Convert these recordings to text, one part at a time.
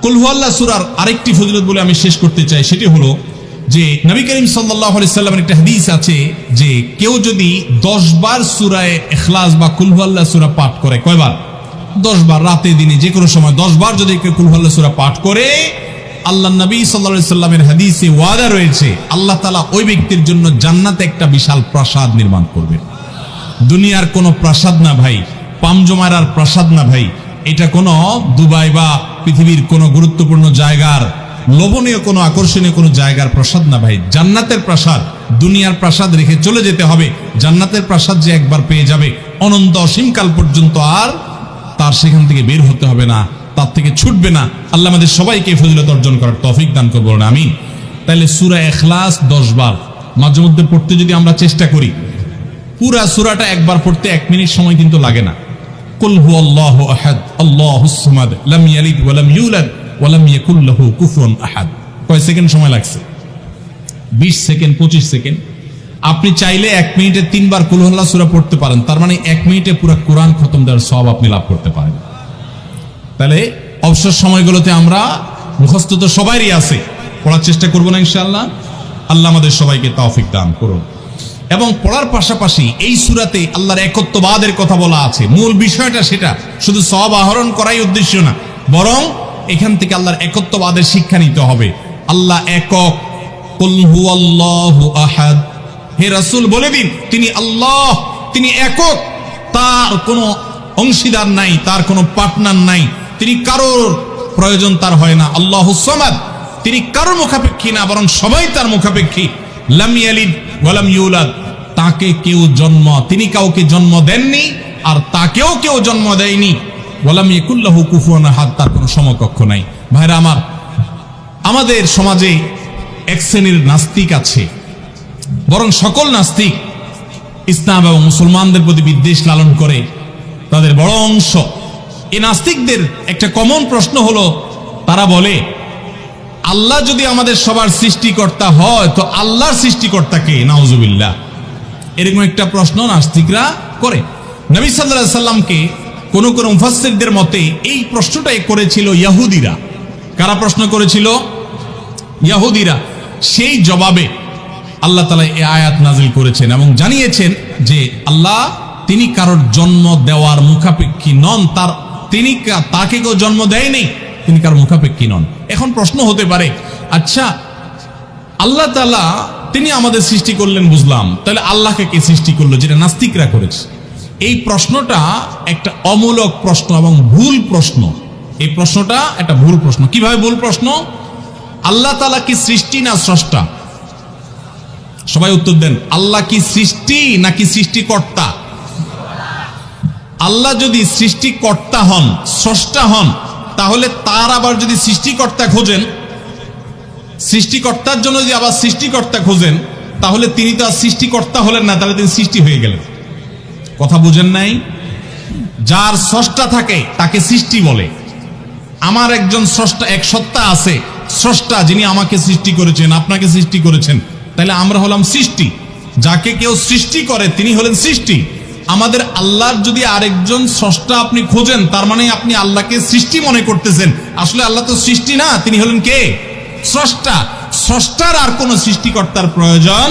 কুল হুয়াল্লাহ সূরার আরেকটি ফজিলত বলে আমি শেষ করতে চাই, সেটি হলো যে নবী করিম সাল্লাল্লাহু আলাইহি সাল্লামের একটা হাদিস আছে যে কেউ যদি 10 বার সূরা ইখলাস বা কুল হুয়াল্লাহ সূরা পাঠ করে, কয়বার? 10 বার, রাতে দিনে যে কোনো সময় 10 বার যদি কেউ কুল হুয়াল্লাহ সূরা পাঠ করে, আল্লাহ নবী সাল্লাল্লাহু আলাইহি সাল্লামের হাদিসে ওয়াদা রয়েছে আল্লাহ তাআলা ওই ব্যক্তির জন্য জান্নাতে একটা বিশাল প্রাসাদ নির্মাণ করবেন। দুনিয়ার কোনো প্রাসাদ না ভাই, পামজমারার প্রাসাদ না ভাই, এটা কোনো দুবাই বা পৃথিবীর কোনো গুরুত্বপূর্ণ জায়গার লোভনীয় কোনো আকর্ষণীয় কোনো জায়গার প্রাসাদ না ভাই, জান্নাতের প্রাসাদ। দুনিয়ার প্রাসাদ রেখে চলে যেতে হবে, জান্নাতের প্রাসাদ যে একবার পেয়ে যাবে অনন্ত অসীমকাল পর্যন্ত আর তার সেখান থেকে বের হতে হবে না, তার থেকে ছুটবে না। আল্লাহ আমাদের সবাইকে ফজিলত অর্জন করার তৌফিক দান করুন, আমিন। তাহলে সূরা ইখলাস 10 বার মাঝে মধ্যে পড়তে যদি আমরা চেষ্টা করি, পুরা সূরাটা একবার পড়তে 1 মিনিট সময় কিন্তু লাগে না। কুল হুয়াল্লাহু আহাদ আল্লাহুস সামাদ লাম ইয়ালিদ ওয়া লাম ইউলাদ ওয়া লাম ইয়াকুল লাহু কুফুয়ান আহাদ। কয় সেকেন্ড সময় লাগছে? 20 সেকেন্ড, 25 সেকেন্ড। আপনি চাইলে 1 মিনিটে 3 বার কুল হুয়াল্লাহ সূরা পড়তে পারেন, তার মানে 1 মিনিটে পুরো কোরআন খতম দেওয়ার সওয়াব আপনি লাভ করতে পারেন। তাহলে অবসর সময়গুলোতে আমরা মুখস্থ তো সবারই আছে, পড়ার চেষ্টা করব না ইনশাআল্লাহ। আল্লাহ আমাদের সবাইকে তৌফিক দান করুন। এবং পড়ার পাশাপাশি এই সূরাতে আল্লাহর একত্ববাদের কথা বলা আছে, মূল বিষয়টা সেটা, শুধু সওয়াব আহরণ করাই উদ্দেশ্য না, বরং এখান থেকে আল্লাহর একত্ববাদের শিক্ষা নিতে হবে। আল্লাহ একক, কুল হুয়াল্লাহু আহাদ, হে রাসূল বলে দিন তিনি আল্লাহ, তিনি একক, তার কোনো অংশীদার নাই, তার কোনো পার্টনার নাই, তিনি কারোর প্রয়োজন তার হয় না। আল্লাহুস সামাদ, তিনি কারোর মুখাপেক্ষী না, বরং সবাই তার মুখাপেক্ষী। লাম ইয়ালিদ ওয়া লাম ইউলাদ, তাকে কেউ জন্ম, তিনি কাউকে জন্ম দেননি আর তাকেও কেউ জন্ম দেয়নি। ওয়া লাম ইয়াকুল লাহু কুফুয়ান আহাদ, তার কোনো সমকক্ষ নাই। ভাইরা আমার, আমাদের সমাজে এক শ্রেণীর নাস্তিক আছে, বরং সকল নাস্তিক ইসলাম এবং মুসলমানদের প্রতি বিদ্বেষ লালন করে, তাদের বড় অংশ। এই নাস্তিকদের একটা কমন প্রশ্ন হলো, তারা বলে আল্লাহ যদি আমাদের সবার সৃষ্টিকর্তা হয় তো আল্লাহর সৃষ্টিকর্তা কে? নাউজুবিল্লাহ। এরকম একটা প্রশ্ন নাস্তিকরা করে। নবী সাল্লাল্লাহু আলাইহি সাল্লামকে কোন কোন মুফাসসিরদের মতে এই প্রশ্নটাই করেছিল ইহুদিরা। কারা প্রশ্ন করেছিল? ইহুদিরা। সেই জবাবে আল্লাহ তাআলা এই আয়াত নাযিল করেছেন এবং জানিয়েছেন যে আল্লাহ তিনি কারোর জন্ম দেওয়ার মুখাপেক্ষী নন, তাকে কেউ জন্ম দেয়নি, তিনি কারোর মুখাপেক্ষী নন। এখন প্রশ্ন হতে পারে, আচ্ছা আল্লাহ তাআলা তিনি আমাদের সৃষ্টি করলেন বুঝলাম, তাহলে আল্লাহকে কে সৃষ্টি করলো? যেটা নাস্তিকরা করেছে। এই প্রশ্নটা একটা অমূলক প্রশ্ন এবং ভুল প্রশ্ন। এই প্রশ্নটা একটা ভুল প্রশ্ন। কিভাবে ভুল প্রশ্ন? আল্লাহ তাআলা কি সৃষ্টি না স্রষ্টা? সবাই উত্তর দেন। আল্লাহ কি সৃষ্টি নাকি সৃষ্টিকর্তা? আল্লাহ যদি সৃষ্টিকর্তা হন, স্রষ্টা হন, তাহলে তার আবার যদি সৃষ্টিকর্তা খোঁজেন, সৃষ্টিকর্তার জন্য যদি আবার সৃষ্টিকর্তা খোঁজেন, তাহলে তিনি তো আর সৃষ্টিকর্তা হলেন না, তাহলে তিনি সৃষ্টি হয়ে গেলেন। কথা বুঝেন নাই? যার স্রষ্টা থাকে তাকে সৃষ্টি বলে। আমার একজন স্রষ্টা, এক সত্তা আছে, স্রষ্টা, যিনি আমাকে সৃষ্টি করেছেন, আপনাকে সৃষ্টি করেছেন, তাহলে আমরা হলাম সৃষ্টি। যাকে কেউ সৃষ্টি করে তিনি হলেন সৃষ্টি। আমাদের আল্লাহর যদি আরেকজন স্রষ্টা আপনি খোঁজেন, তার মানে আপনি আল্লাহকে সৃষ্টি মনে করতেছেন। আসলে আল্লাহ তো সৃষ্টি না, তিনি হলেন কে? স্রষ্টা। স্রষ্টার আর কোন সৃষ্টিকর্তার প্রয়োজন।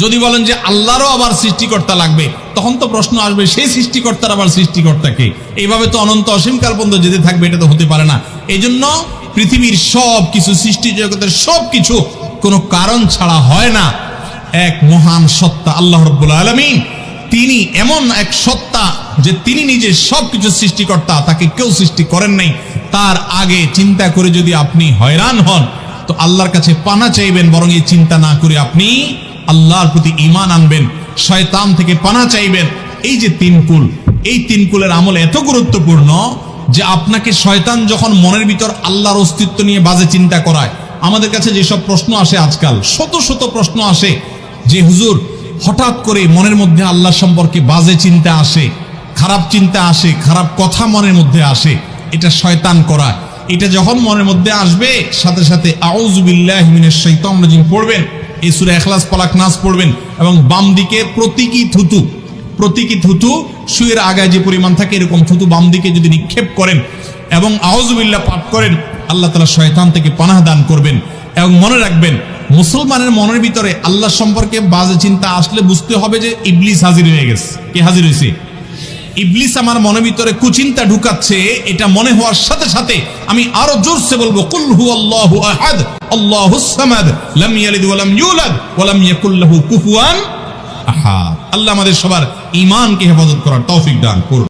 যদি বলেন যে আল্লাহরও আবার সৃষ্টিকর্তা লাগবে, তখন তো প্রশ্ন আসবে সেই সৃষ্টিকর্তার আবার সৃষ্টিকর্তা কে? এইভাবে তো অনন্ত অসীমকাল পর্যন্ত যেতে থাকবে, এটা তো হতে পারে না। এই জন্য পৃথিবীর সব কিছু, সৃষ্টি জগতের সব কিছু কোনো কারণ ছাড়া হয় না। এক মহান সত্তা আল্লাহ রাব্বুল আলামিন, তিনি এমন এক সত্তা যে তিনি নিজে সবকিছু সৃষ্টিকর্তা, তাকে কেউ সৃষ্টি করেন নাই। তার আগে চিন্তা করে যদি আপনি হয়রান হন, তো আল্লাহর কাছে পানা চাইবেন, বরং এই চিন্তা না করে আপনি আল্লাহর প্রতি ঈমান আনবেন, শয়তান থেকে পানা চাইবেন। এই যে তিন কুল, এই তিন কুলের আমল এত গুরুত্বপূর্ণ যে আপনাকে শয়তান যখন মনের ভিতর আল্লাহর অস্তিত্ব নিয়ে বাজে চিন্তা করায়, আমাদের কাছে যেসব প্রশ্ন আসে আজকাল, শত শত প্রশ্ন আসে যে হুজুর হঠাৎ করে মনের মধ্যে আল্লাহ সম্পর্কে বাজে চিন্তা আসে, খারাপ চিন্তা আসে, খারাপ কথা মনের মধ্যে আসে, এটা শয়তান করায়। এটা যখন মনের মধ্যে আসবে, সাথে সাথে আউযু বিল্লাহি মিনাশ শাইতানির রাজিম পড়বেন, এই সূরা ইখলাস, ফালাক, নাস পড়বেন এবং বাম দিকে প্রতীকী থুতু শুয়ের আগায় যে পরিমাণ থাকে এরকম থুতু বাম দিকে যদি নিক্ষেপ করেন এবং আউযুবিল্লাহ পাঠ করেন, আল্লাহ তাআলা শয়তান থেকে পানাহ দান করবেন। এবং মনে রাখবেন, মুসলমানের মনের ভিতরে আল্লাহ সম্পর্কে বাজে চিন্তা আসলে বুঝতে হবে যে ইবলিস হাজির হয়ে গেছে। কে হাজির হয়েছে? ইবলিস আমার মনের ভিতরে কুচিন্তা ঢুকাচ্ছে। এটা মনে হওয়ার সাথে সাথে আমি আরো জোরসে বলবো, কুল হুয়াল্লাহু আহাদ আল্লাহুস সামাদ লাম ইয়ালিদ ওয়া লাম ইউলাদ ওয়া লাম ইয়াকুল লাহু কুফুয়ান আহাদ। আল্লাহ আমাদের সবার ঈমানকে হেফাজত করার তৌফিক দান করুন।